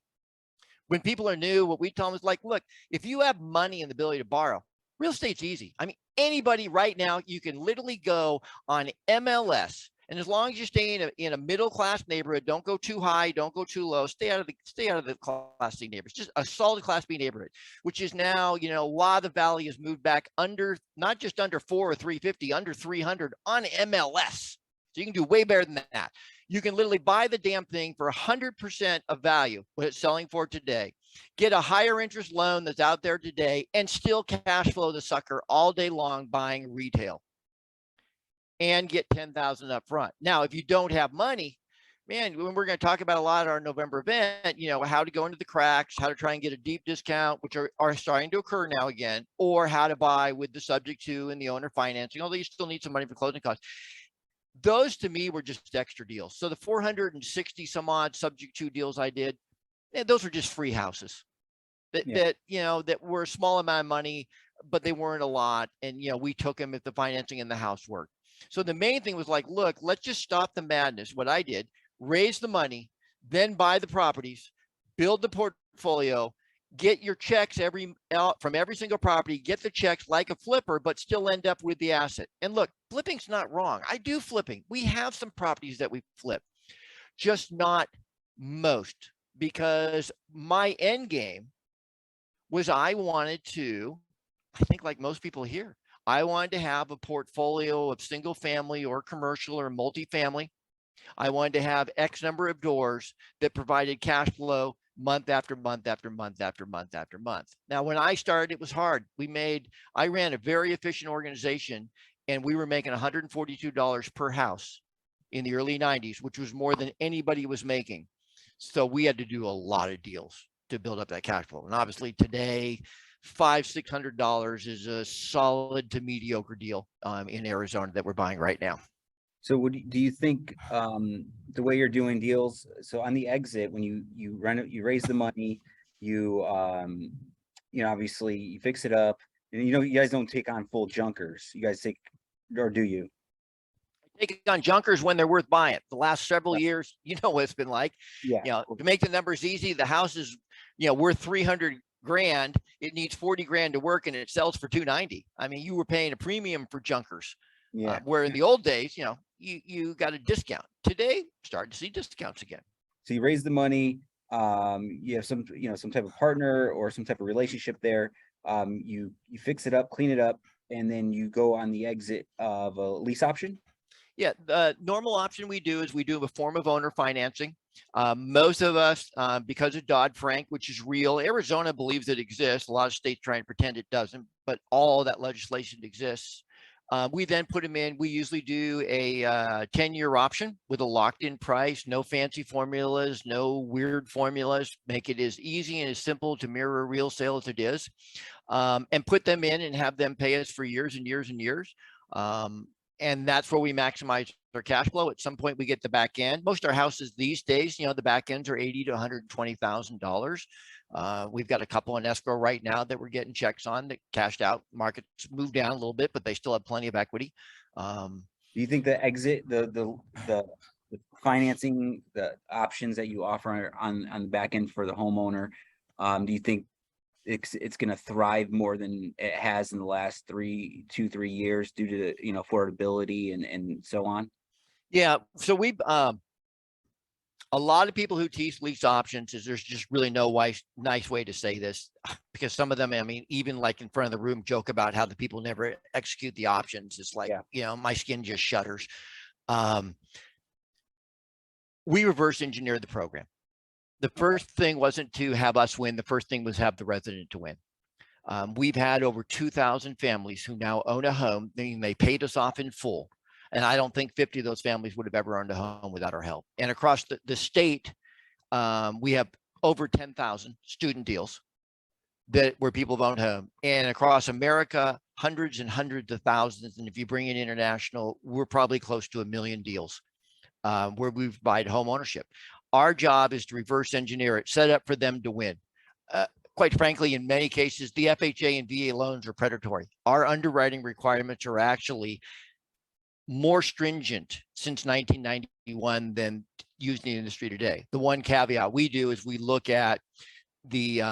When people are new, what we tell them is like, look, if you have money and the ability to borrow, real estate's easy. I mean, anybody right now, you can literally go on MLS, and as long as you stay in a middle-class neighborhood, don't go too high, don't go too low, stay out of the Class C neighborhoods, just a solid Class B neighborhood, which is now, you know, a lot of the valley has moved back under, not just under 4 or 350, under 300 on MLS. So you can do way better than that. You can literally buy the damn thing for 100% of value, what it's selling for today, get a higher interest loan that's out there today, and still cash flow the sucker all day long buying retail, and get 10,000 up front. Now, if you don't have money, man, when we're going to talk about a lot at our November event, you know, how to go into the cracks, how to try and get a deep discount, which are starting to occur now again, or how to buy with the subject to and the owner financing, although you still need some money for closing costs. Those to me were just extra deals. So the 460 some odd subject to deals I did, those were just free houses that you know, that were a small amount of money, but they weren't a lot. And, you know, we took them if the financing in the house worked. So the main thing was like, look, let's just stop the madness. What I did, raise the money, then buy the properties, build the portfolio, get your checks from every single property, get the checks like a flipper, but still end up with the asset. And look, flipping's not wrong. I do flipping. We have some properties that we flip, just not most, because my end game was I wanted to, I think like most people here, I wanted to have a portfolio of single family or commercial or multifamily I wanted to have X number of doors that provided cash flow month after month after month after month after month. Now, when I started, it was hard. I ran a very efficient organization, and we were making $142 per house in the early 90s, which was more than anybody was making. So we had to do a lot of deals to build up that cash flow. And obviously today, $500-600 is a solid to mediocre deal in Arizona that we're buying right now. So do you think the way you're doing deals, so on the exit, when you run it, you raise the money, you obviously you fix it up, and you guys don't take on full junkers. You guys take, or do you? Take on junkers when they're worth buying. The last several Right. years, you know what it's been like. Yeah. To make the numbers easy, the house is, worth 300 grand. It needs 40 grand to work, and it sells for 290. I mean, you were paying a premium for junkers. Yeah. Where in the old days, you got a discount. Today, starting to see discounts again. So you raise the money, you have some type of partner or some type of relationship there. You fix it up, clean it up, and then you go on the exit of a lease option. Yeah, the normal option we do is we do a form of owner financing. Most of us, because of Dodd-Frank, which is real, Arizona believes it exists. A lot of states try and pretend it doesn't, but all that legislation exists. We then put them in. We usually do a 10-year option with a locked-in price, no fancy formulas, no weird formulas. Make it as easy and as simple to mirror a real sale as it is, and put them in and have them pay us for years and years and years. And that's where we maximize their cash flow. At some point, we get the back end. Most of our houses these days, the back ends are $80,000 to $120,000. We've got a couple in escrow right now that we're getting checks on that cashed out. Markets moved down a little bit, but they still have plenty of equity. Do you think the exit, the financing, the options that you offer on the back end for the homeowner, do you think it's going to thrive more than it has in the last 3 years due to affordability and so on? Yeah, so we've a lot of people who teach lease options is there's just really no nice way to say this, because some of them, I mean, even like in front of the room, joke about how the people never execute the options. It's like, my skin just shudders. We reverse engineered the program. The first thing wasn't to have us win. The first thing was have the resident to win. We've had over 2,000 families who now own a home. They paid us off in full. And I don't think 50 of those families would have ever owned a home without our help. And across the state, we have over 10,000 student deals where people have owned home. And across America, hundreds and hundreds of thousands. And if you bring in international, we're probably close to 1 million deals where we've provided home ownership. Our job is to reverse engineer it, set up for them to win. Quite frankly, in many cases, the FHA and VA loans are predatory. Our underwriting requirements are actually more stringent since 1991 than used in the industry today. The one caveat we do is we look at the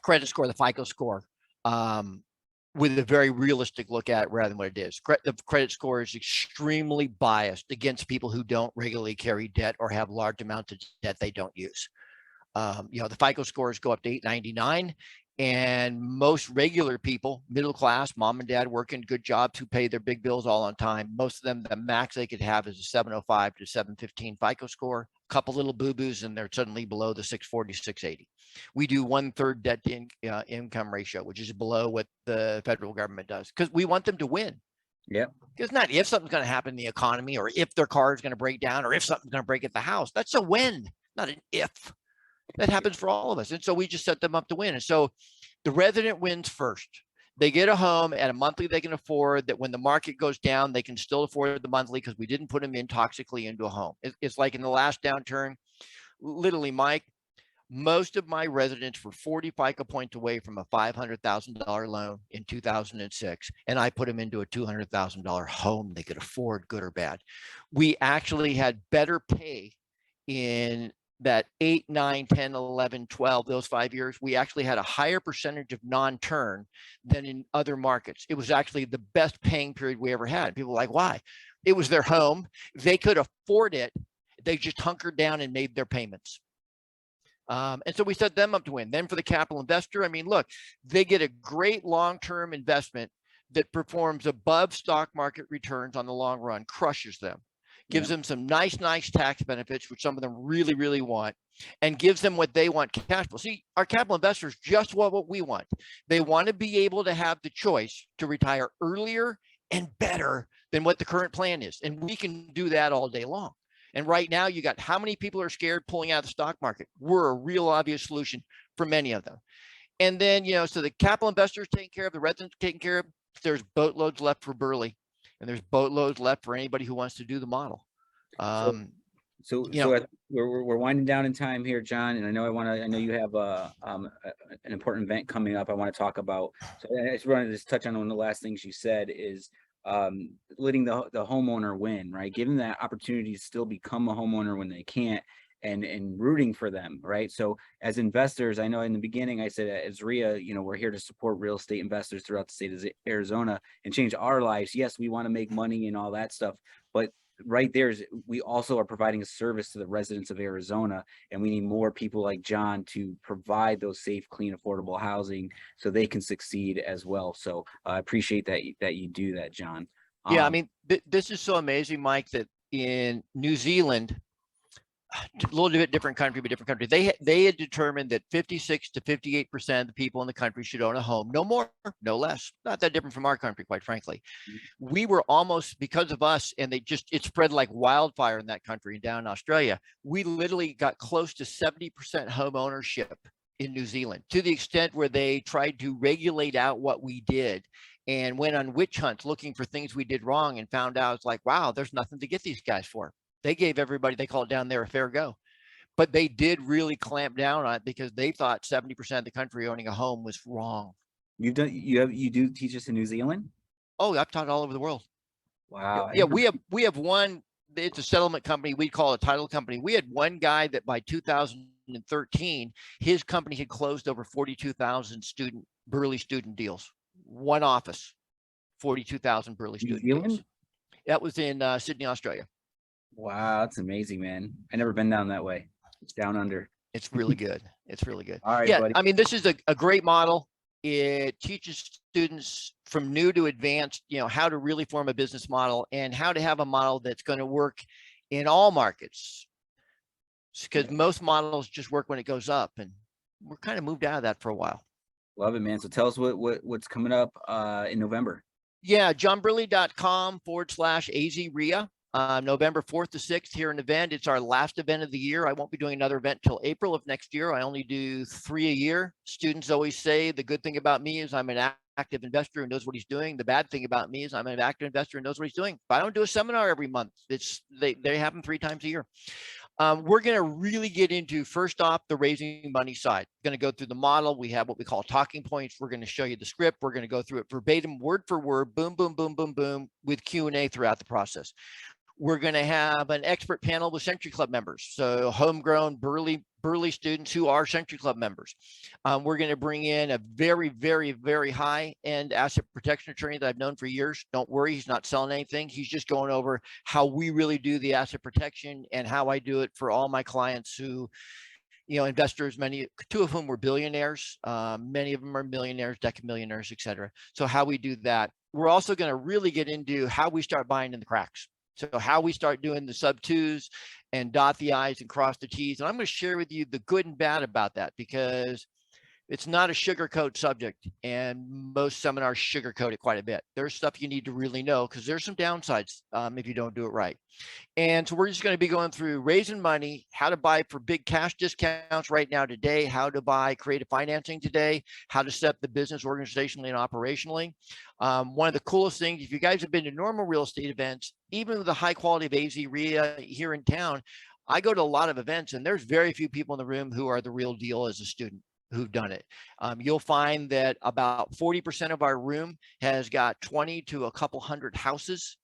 credit score, the FICO score, with a very realistic look at it rather than what it is. The credit score is extremely biased against people who don't regularly carry debt or have large amounts of debt they don't use. The FICO scores go up to 899, and most regular people, middle class, mom and dad working good jobs who pay their big bills all on time, most of them, the max they could have is a 705 to 715 FICO score. A couple little boo-boos and they're suddenly below the 640, 680. We do 1/3 debt to income ratio, which is below what the federal government does, because we want them to win. Yeah. Because not if something's going to happen in the economy, or if their car is going to break down, or if something's going to break at the house. That's a when, not an if. That happens for all of us. And so we just set them up to win. And so the resident wins first. They get a home at a monthly they can afford, that when the market goes down, they can still afford the monthly because we didn't put them in toxically into a home. It's like in the last downturn, literally, Mike, most of my residents were 40 FICO points away from a $500,000 loan in 2006. And I put them into a $200,000 home they could afford, good or bad. We actually had better pay in that 8, 9, 10, 11, 12, those 5 years. We actually had a higher percentage of non-turn than in other markets. It was actually the best paying period we ever had. People were like, why? It was their home. They could afford it. They just hunkered down and made their payments. And so we set them up to win. Then for the capital investor, I mean, look, they get a great long-term investment that performs above stock market returns on the long run, crushes them. gives them some nice tax benefits, which some of them really, really want, and gives them what they want, cash flow. See, our capital investors just want what we want. They want to be able to have the choice to retire earlier and better than what the current plan is. And we can do that all day long. And right now, you got how many people are scared pulling out of the stock market? We're a real obvious solution for many of them. And then, so the capital investors taken care of, the residents taken care of, there's boatloads left for Burley, and there's boatloads left for anybody who wants to do the model. So we're winding down in time here, John, and I know you have an important event coming up I want to talk about. So I just wanted to touch on one of the last things you said is letting the homeowner win, right? Giving that opportunity to still become a homeowner when they can't, and rooting for them, right? So as investors, I know in the beginning I said at Azreia, we're here to support real estate investors throughout the state of Arizona and change our lives. Yes, we want to make money and all that stuff, but right there is we also are providing a service to the residents of Arizona, and we need more people like John to provide those safe, clean, affordable housing so they can succeed as well. So I appreciate that you do that, John. Yeah, I mean, this is so amazing, Mike, that in New Zealand, a little bit different country, but different country, they had determined that 56 to 58% of the people in the country should own a home, no more, no less. Not that different from our country, quite frankly. We were almost, because of us, and it spread like wildfire in that country and down in Australia. We literally got close to 70% home ownership in New Zealand, to the extent where they tried to regulate out what we did and went on witch hunts looking for things we did wrong, and found out it's like, wow, there's nothing to get these guys for. They gave everybody, they call it down there, a fair go. But they did really clamp down on it because they thought 70% of the country owning a home was wrong. You do teach us in New Zealand? Oh, I've taught all over the world. Wow. Yeah, we have one, it's a settlement company, we call it a title company. We had one guy that by 2013, his company had closed over 42,000 Burley student deals. One office, 42,000 Burley student deals. That was in Sydney, Australia. Wow, that's amazing, man. I never been down that way. It's down under. It's really good. It's really good. All right, yeah, buddy. I mean, this is a great model. It teaches students from new to advanced, how to really form a business model and how to have a model that's going to work in all markets. Because most models just work when it goes up, and we're kind of moved out of that for a while. Love it, man. So tell us what's coming up in November. Yeah, johnburley.com/Azreia. November 4th to 6th here in event. It's our last event of the year. I won't be doing another event till April of next year. I only do 3 a year. Students always say the good thing about me is I'm an active investor who knows what he's doing. The bad thing about me is I'm an active investor who knows what he's doing. But I don't do a seminar every month. They happen 3 times a year. We're going to really get into, first off, the raising money side. Going to go through the model. We have what we call talking points. We're going to show you the script. We're going to go through it verbatim, word for word, boom, boom, boom, boom, boom, with Q&A throughout the process. We're going to have an expert panel with Century Club members. So homegrown Burley students who are Century Club members. We're going to bring in a very, very, very high-end asset protection attorney that I've known for years. Don't worry, he's not selling anything. He's just going over how we really do the asset protection and how I do it for all my clients who, investors, two of whom were billionaires. Many of them are millionaires, decamillionaires, et cetera. So how we do that. We're also going to really get into how we start buying in the cracks. So how we start doing the sub twos and dot the I's and cross the T's. And I'm going to share with you the good and bad about that, because it's not a sugarcoat subject, and most seminars sugarcoat it quite a bit. There's stuff you need to really know because there's some downsides if you don't do it right. And so we're just going to be going through raising money, how to buy for big cash discounts right now today, how to buy creative financing today, how to set up the business organizationally and operationally. One of the coolest things, if you guys have been to normal real estate events, even with the high quality of Azreia here in town, I go to a lot of events and there's very few people in the room who are the real deal as a student who've done it. You'll find that about 40% of our room has got 20 to a couple hundred houses.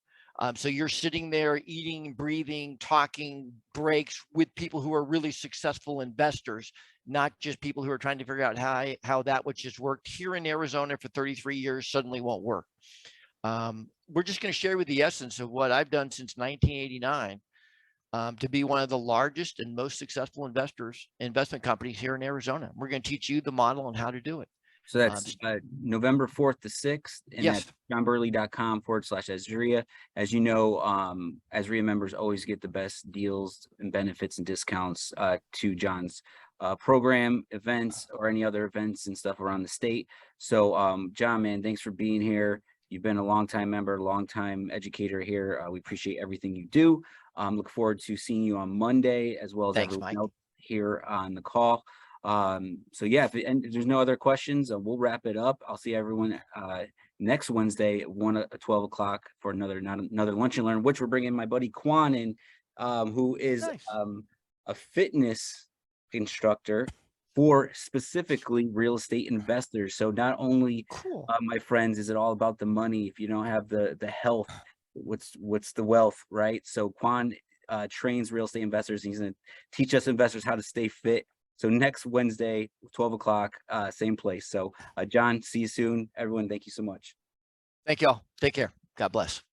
So you're sitting there eating, breathing, talking breaks with people who are really successful investors, not just people who are trying to figure out how that which has worked here in Arizona for 33 years suddenly won't work. We're just going to share with the essence of what I've done since 1989 to be one of the largest and most successful investment companies here in Arizona. We're going to teach you the model and how to do it. So that's November 4th to 6th, and Yes. that's johnburley.com/Azreia. As you know, Azreia members always get the best deals and benefits and discounts to John's program, events, or any other events and stuff around the state. So John, man, thanks for being here. You've been a longtime member, longtime educator here. We appreciate everything you do. Look forward to seeing you on Monday, as well as Thanks, everyone Mike. else here on the call. So yeah, if there's no other questions, we'll wrap it up. I'll see everyone next Wednesday at 12 o'clock for another lunch and learn, which we're bringing my buddy Quan in, who is Nice. a fitness instructor for specifically real estate investors. So not only Cool. my friends, is it all about the money? If you don't have the health, what's the wealth, right? So Quan trains real estate investors. He's going to teach us investors how to stay fit. So next Wednesday, 12 o'clock, same place. So John, see you soon. Everyone, thank you so much. Thank you all. Take care. God bless.